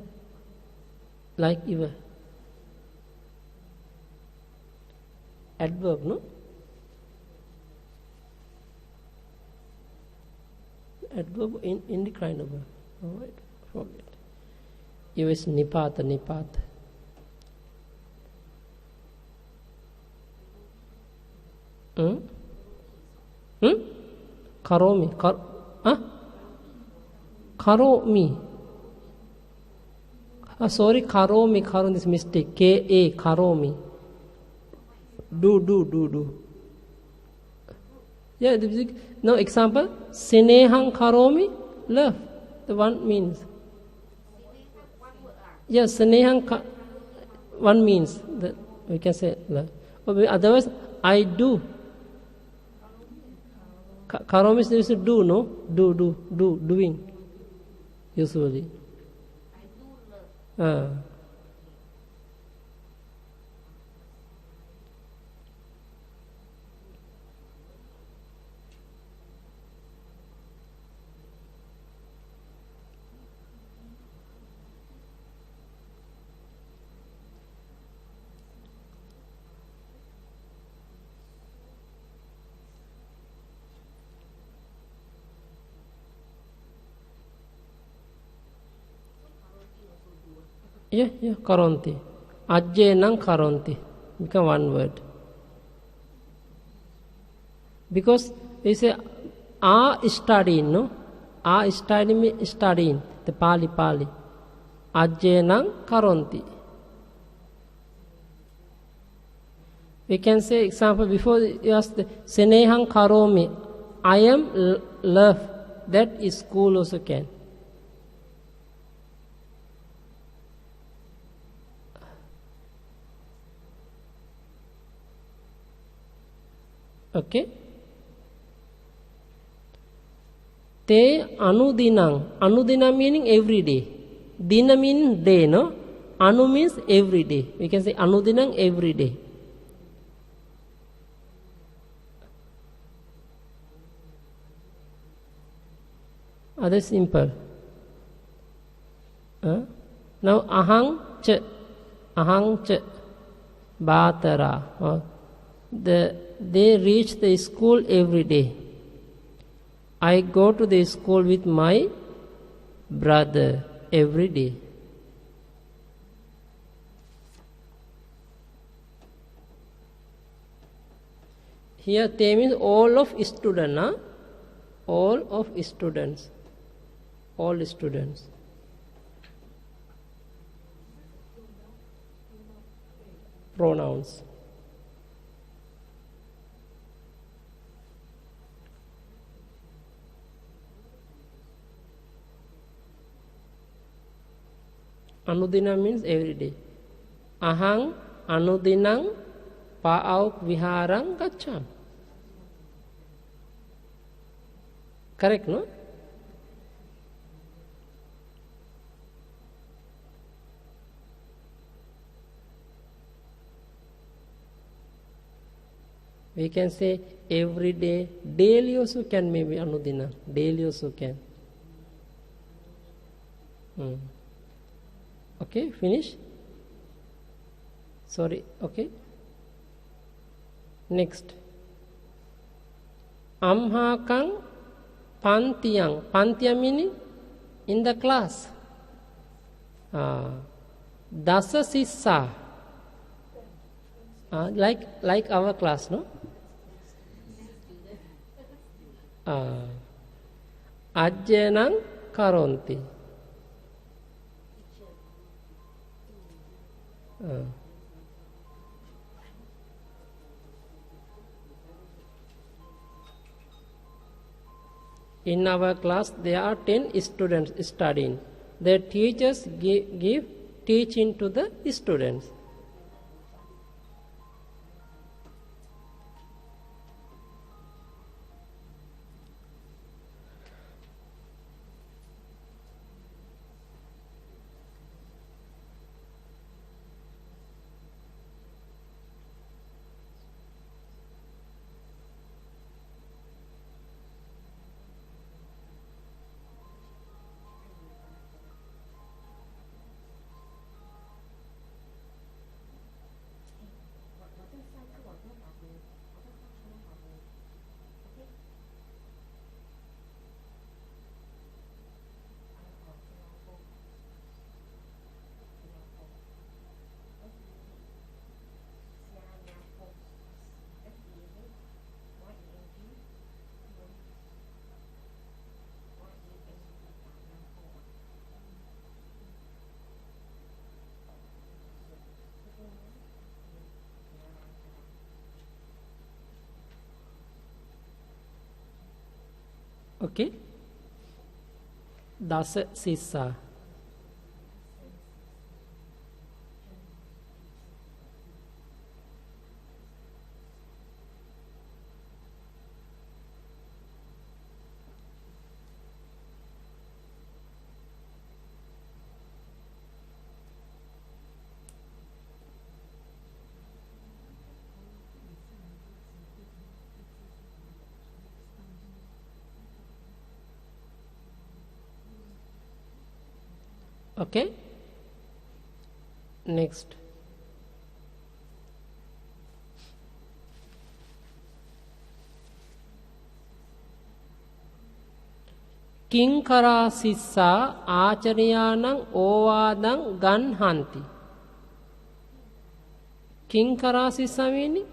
Like Eva. Adverb, no? Adverb in the kind of verb. Alright, forget. Eva is nipata. Karomi. Karomi. Sorry, karomi is mistake. K-A, karomi. Do. Yeah, now example, sinehang karomi, love. The one means. Yes, sinehang one means that we can say love. Otherwise, I do. Karomi is do, no? Doing. Usually. I do love. Yeah, karonti. Ajjenang karonti. Become one word. Because we say, studying, no? Studying. The Pali. Ajjenang karonti. We can say, example, before you ask, Senehang karomi. I am love. That is school also can. Okay. Te anudinang. Anudinang meaning every day. Dina means day, no? Anu means every day. We can say anudinang every day. Other simple. Now ahang cha batara. They reach the school every day. I go to the school with my brother every day. Here they means all of students, huh? All of students. All students. Pronouns. Anudina means every day. Ahang anudinang paauk viharang gacham. Correct, no? We can say every day, daily also can, maybe anudina, daily also can. Okay, finish? Sorry, okay. Next. Amhakang pantiyang. Pantiyang meaning in the class. Dasa sissa. Like our class, no? Ajyanang karonti. In our class, there are 10 students studying. Their teachers give teaching to the students. Okay? Dasa sissa. Okay? Next. Kinkara sissa acharyanang ovadang ganhanti. Kinkara sissa meaning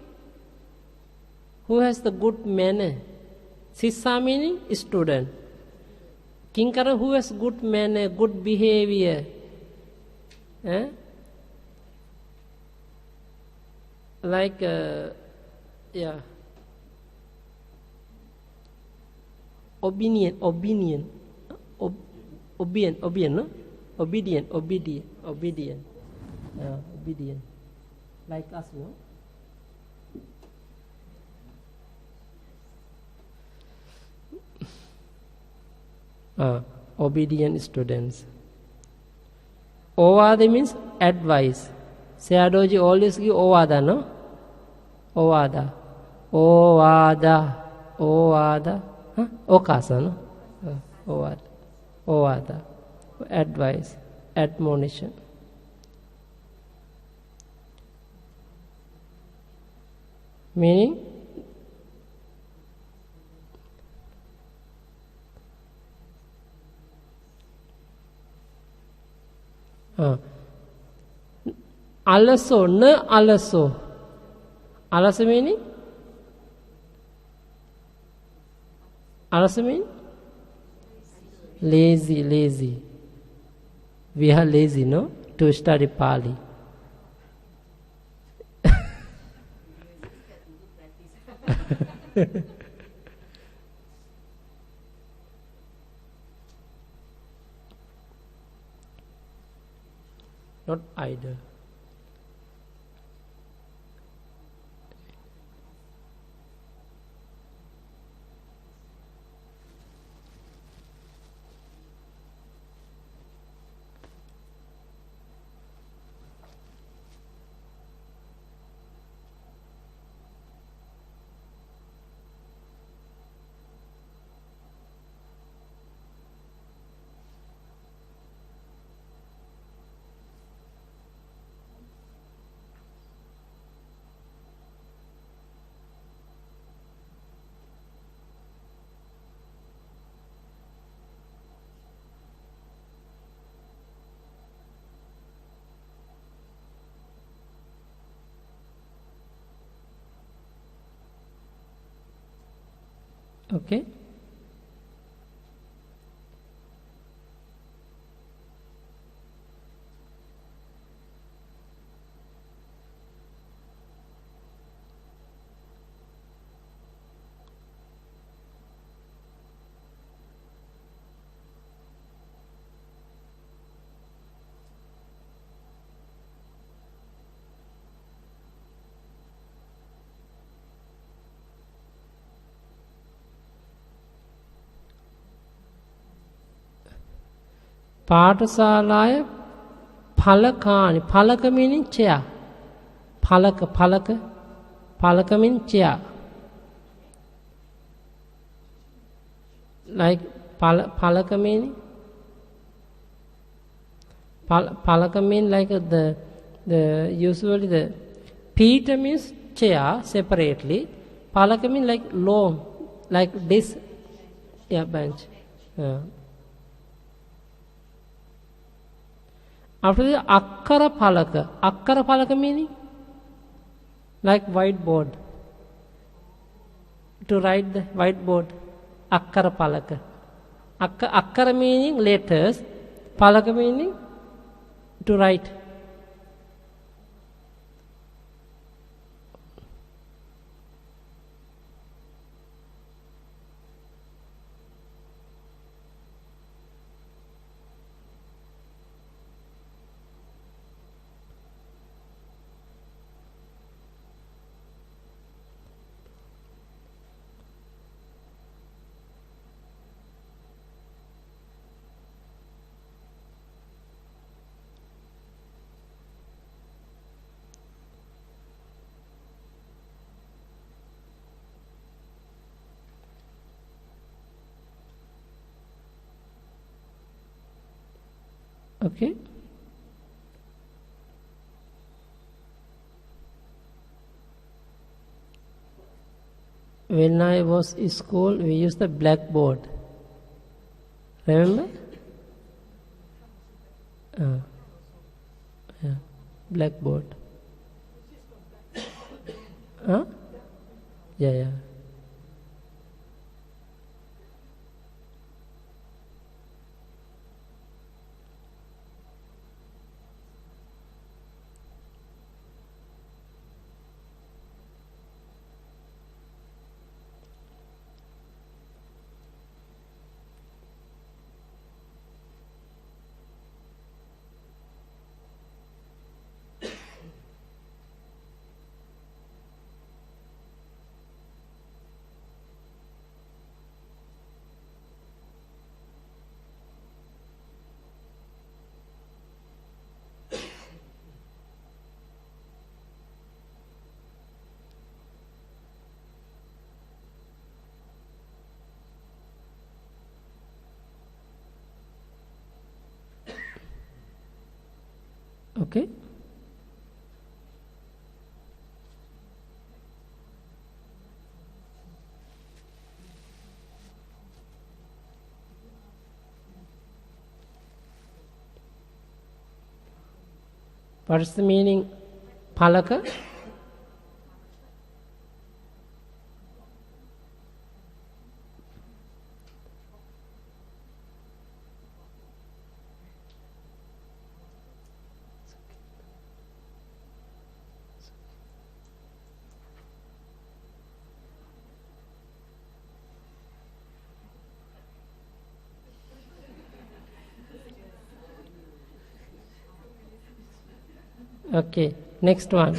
who has the good manner. Sissa meaning student. Kinkara who has good manner, good behavior. Like, yeah. Obedient, no? Obedient. Obedient. Like us, no? Obedient students. Ovada means advice. Sayadoji always give ovada, no? Ovada. Okasa, no? Ovada. Advice. Admonition. Meaning Alaso, na alaso. Alasa meaning? Alasa meaning? Lazy, lazy. We are lazy, no? To study Pali. Not either. Okay. පාඨශාලාය පලකානි. Palaka meaning chair. Palaka, palaka. Palaka means chair. Like palaka meaning? Palaka means like the usually the Peter means chair separately. Palaka means like long, like this. Yeah, bench. Yeah. After the akkara palaka meaning like whiteboard. To write the whiteboard, akkara palaka. Akkara meaning letters, palaka meaning to write. Okay. When I was in school, we used the blackboard. Remember? Yeah. Blackboard. Huh? Yeah. Okay. What is the meaning? Palaka? Okay, next one.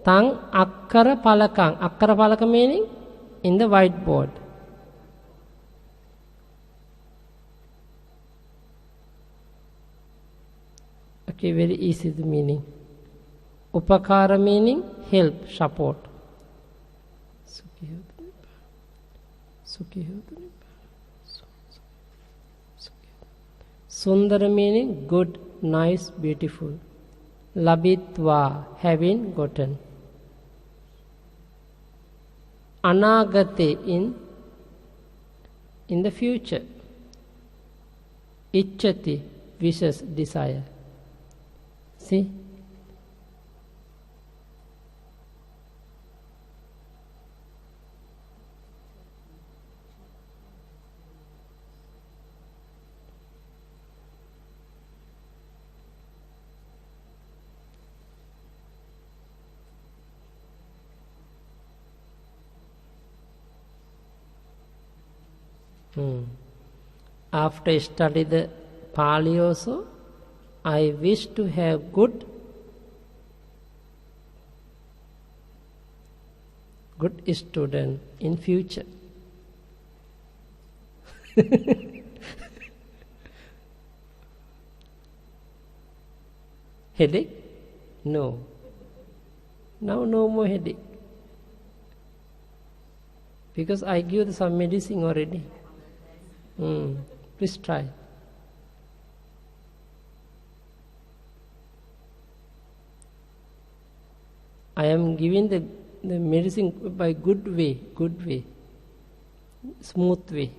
Tang akkara palakang. Akkara palaka meaning in the whiteboard. Okay, very easy the meaning. Upakara meaning help, support. Sundara meaning good, nice, beautiful. Labitva, having gotten. Anagate, in the future. Ichchati, wishes, desire. See? After I study the Pali also, I wish to have good student in future. Headache? No. Now no more headache. Because I give some medicine already. Please try. I am giving the medicine by good way, smoothly.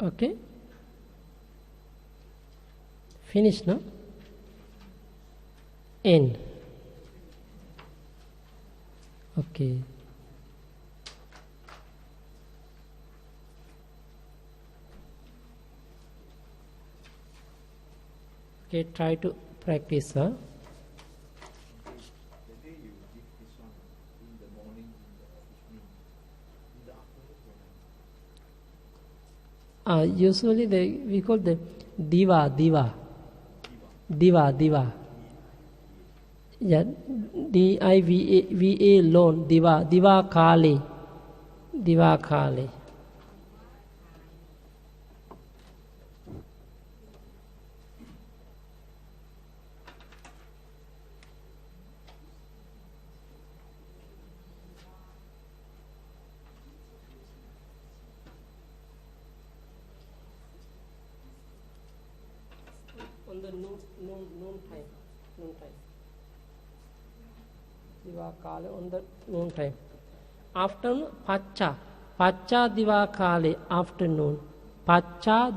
Okay? Finish now? End. Okay. Okay, try to practice, huh? The day you give this one in the morning, in the evening, in the afternoon, Usually we call the diva. Yeah, diva loan, diva kali. On the noon time. Divakale on the noon time. Afternoon, pacha divakale, afternoon. Pacha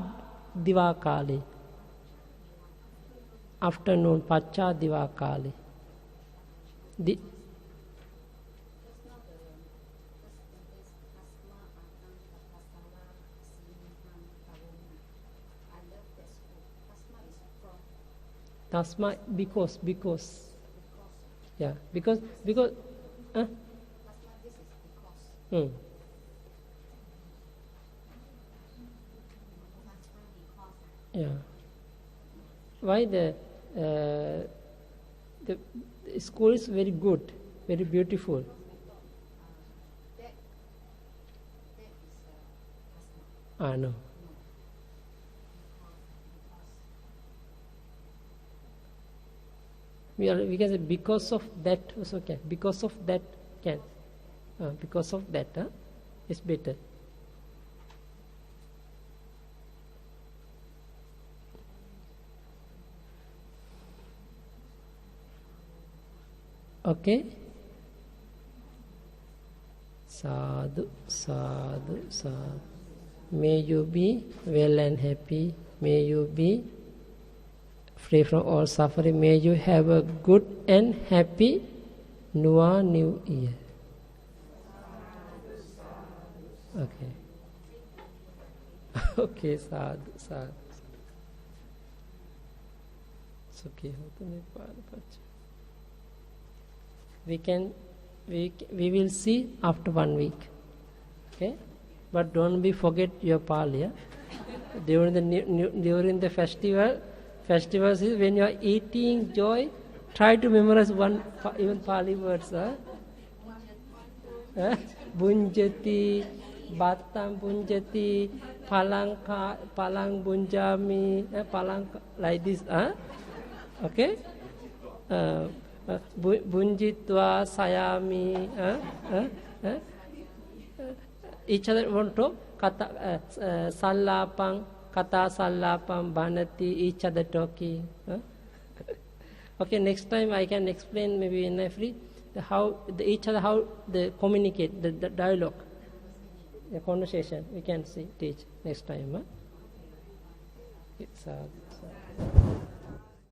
divakale. Afternoon, pacha divakale. Tasma, because. Yeah, because. Yeah. Why the school is very good, very beautiful. No. We can say because of that was okay. Because of that can. Because of that is better. Okay. Sadhu. May you be well and happy. May you be free from all suffering. May you have a good and happy New Year. Okay. Okay, sadhu. Sukhi hotu Nepal pacha. We will see after 1 week. Okay, but don't forget your Pali. Yeah? During the festivals is when you are eating joy. Try to memorize even Pali words. Bunjati, Batam Bunjati, Palang Bunjami, Palang like this. Okay. Bunjitwa Sayami. Each other want to kata Sallapang, Kata Sallapang, Banati, each other talking. Okay, next time I can explain maybe in a free how they communicate, the dialogue, the conversation. We can teach next time. It's